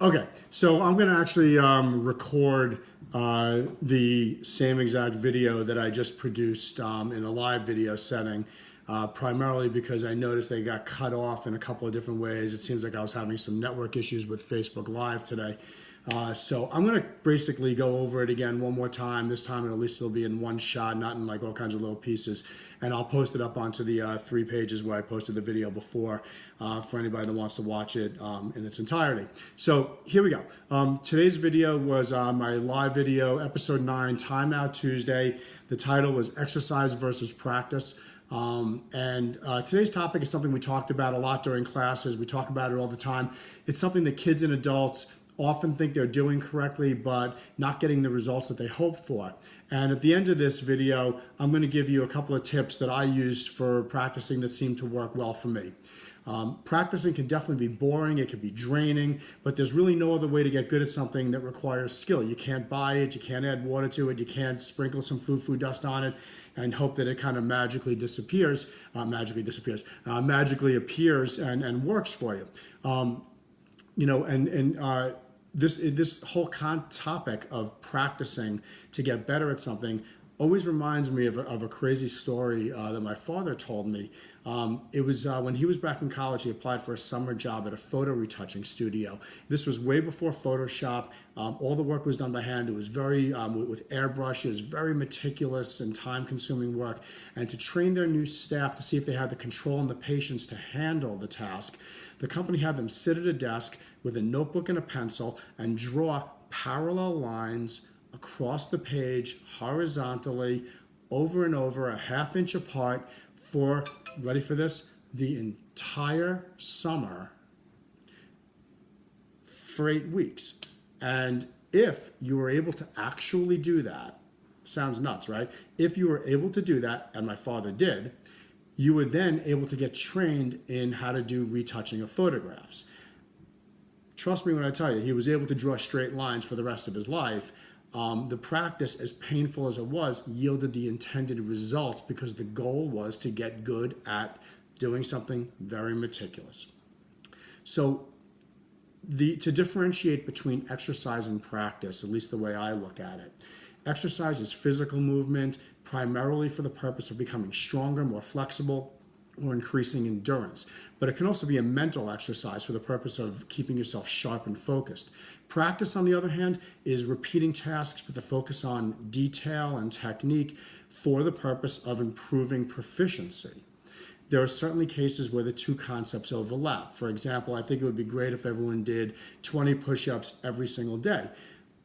Okay, so I'm going to actually record the same exact video that I just produced in a live video setting, primarily because I noticed they got cut off in a couple of different ways. It seems like I was having some network issues with Facebook Live today. So I'm going to basically go over it again one more time. This time at least it'll be in one shot, not in like all kinds of little pieces. And I'll post it up onto the 3 pages where I posted the video before for anybody that wants to watch it in its entirety. So here we go. Today's video was my live video, episode 9, Timeout Tuesday. The title was Exercise versus Practice. Today's topic is something we talked about a lot during classes. We talk about it all the time. It's something that kids and adults often think they're doing correctly, but not getting the results that they hope for. And at the end of this video, I'm going to give you a couple of tips that I use for practicing that seem to work well for me. Practicing can definitely be boring, it can be draining, but there's really no other way to get good at something that requires skill. You can't buy it, you can't add water to it, you can't sprinkle some foo-foo dust on it and hope that it kind of magically appears and works for you. This whole topic of practicing to get better at something always reminds me of a crazy story that my father told me. It was when he was back in college, he applied for a summer job at a photo retouching studio. This was way before Photoshop. All the work was done by hand. It was very, with airbrushes, very meticulous and time-consuming work. And to train their new staff to see if they had the control and the patience to handle the task, the company had them sit at a desk with a notebook and a pencil and draw parallel lines across the page horizontally over and over, a half-inch apart for, ready for this, the entire summer for 8 weeks. And if you were able to actually do that, sounds nuts, right? If you were able to do that, and my father did, you were then able to get trained in how to do retouching of photographs. Trust me when I tell you, he was able to draw straight lines for the rest of his life. The practice, as painful as it was, yielded the intended results because the goal was to get good at doing something very meticulous. So to differentiate between exercise and practice, at least the way I look at it, exercise is physical movement, primarily for the purpose of becoming stronger, more flexible, or increasing endurance. But it can also be a mental exercise for the purpose of keeping yourself sharp and focused. Practice, on the other hand, is repeating tasks with a focus on detail and technique for the purpose of improving proficiency. There are certainly cases where the two concepts overlap. For example, I think it would be great if everyone did 20 push-ups every single day.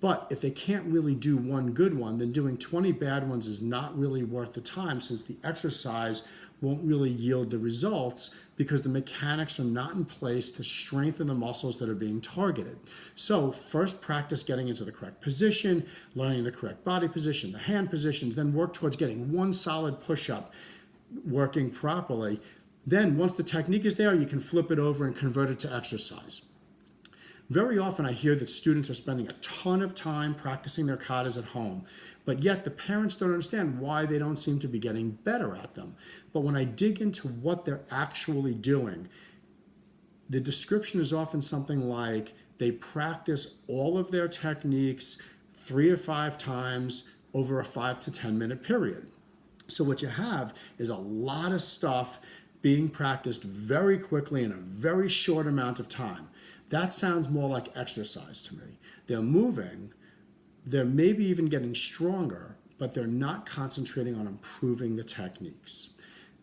But if they can't really do one good one, then doing 20 bad ones is not really worth the time, since the exercise won't really yield the results because the mechanics are not in place to strengthen the muscles that are being targeted. So first practice getting into the correct position, learning the correct body position, the hand positions, then work towards getting one solid push-up working properly. Then once the technique is there, you can flip it over and convert it to exercise. Very often I hear that students are spending a ton of time practicing their katas at home, but yet the parents don't understand why they don't seem to be getting better at them. But when I dig into what they're actually doing, the description is often something like they practice all of their techniques 3 or 5 times over a 5 to 10 minute period. So what you have is a lot of stuff being practiced very quickly in a very short amount of time. That sounds more like exercise to me. They're moving, they're maybe even getting stronger, but they're not concentrating on improving the techniques.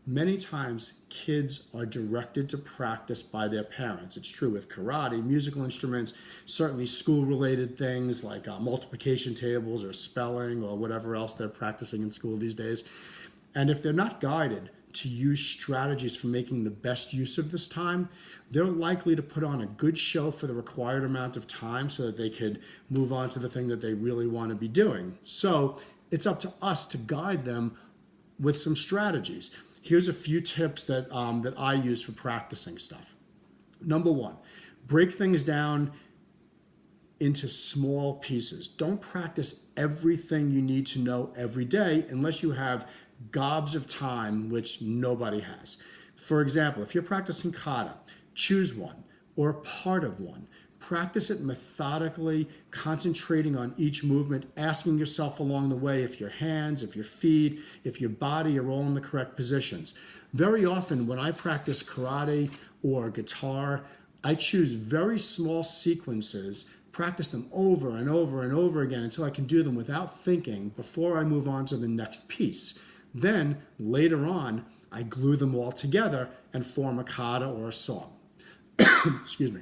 Many times, kids are directed to practice by their parents. It's true with karate, musical instruments, certainly school-related things like multiplication tables or spelling or whatever else they're practicing in school these days. And if they're not guided to use strategies for making the best use of this time, they're likely to put on a good show for the required amount of time so that they could move on to the thing that they really want to be doing. So it's up to us to guide them with some strategies. Here's a few tips that I use for practicing stuff. Number 1, break things down into small pieces. Don't practice everything you need to know every day unless you have gobs of time, which nobody has. For example, if you're practicing kata, choose one or a part of one. Practice it methodically, concentrating on each movement, asking yourself along the way if your hands, if your feet, if your body are all in the correct positions. Very often when I practice karate or guitar, I choose very small sequences, practice them over and over and over again until I can do them without thinking before I move on to the next piece. Then later on, I glue them all together and form a kata or a song. Excuse me.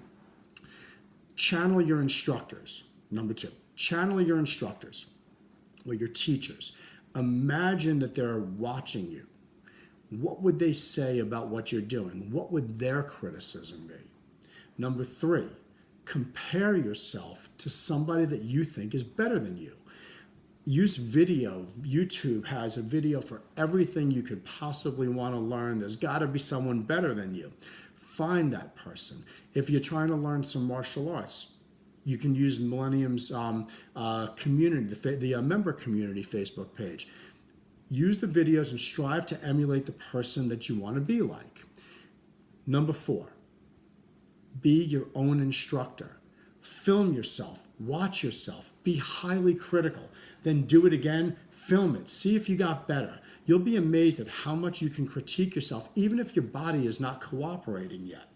Channel your instructors. Number 2, channel your instructors or your teachers. Imagine that they're watching you. What would they say about what you're doing? What would their criticism be? Number 3, compare yourself to somebody that you think is better than you. Use video. YouTube has a video for everything you could possibly want to learn. There's got to be someone better than you. Find that person. If you're trying to learn some martial arts, you can use Millennium's community, the member community Facebook page. Use the videos and strive to emulate the person that you want to be like. Number 4, be your own instructor. Film yourself, watch yourself, be highly critical. Then do it again, film it, see if you got better. You'll be amazed at how much you can critique yourself, even if your body is not cooperating yet.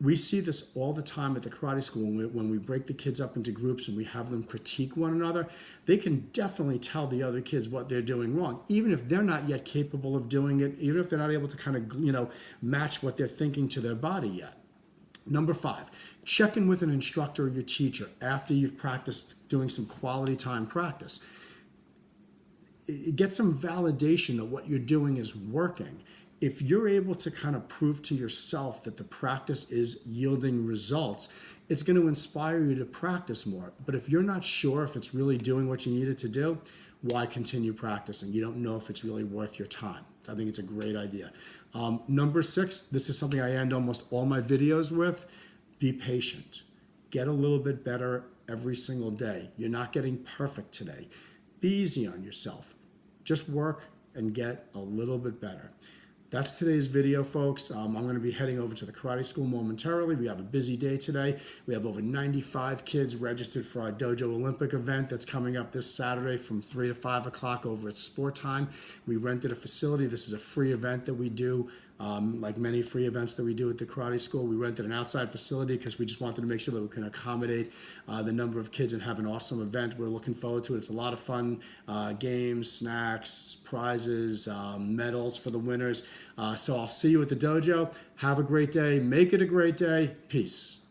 We see this all the time at the karate school when we break the kids up into groups and we have them critique one another. They can definitely tell the other kids what they're doing wrong, even if they're not yet capable of doing it, even if they're not able to kind of, match what they're thinking to their body yet. Number 5, check in with an instructor or your teacher after you've practiced doing some quality time practice. Get some validation that what you're doing is working. If you're able to kind of prove to yourself that the practice is yielding results, it's going to inspire you to practice more. But if you're not sure if it's really doing what you need it to do, why continue practicing? You don't know if it's really worth your time. So I think it's a great idea. Number 6, this is something I end almost all my videos with. Be patient. Get a little bit better every single day. You're not getting perfect today. Be easy on yourself. Just work and get a little bit better. That's today's video, folks. I'm going to be heading over to the karate school momentarily. We have a busy day today. We have over 95 kids registered for our Dojo Olympic event that's coming up this Saturday from 3 to 5 o'clock over at Sport Time. We rented a facility. This is a free event that we do. Like many free events that we do at the karate school, we rented an outside facility because we just wanted to make sure that we can accommodate the number of kids and have an awesome event. We're looking forward to it. It's a lot of fun, games, snacks, prizes, medals for the winners. So I'll see you at the dojo. Have a great day. Make it a great day. Peace.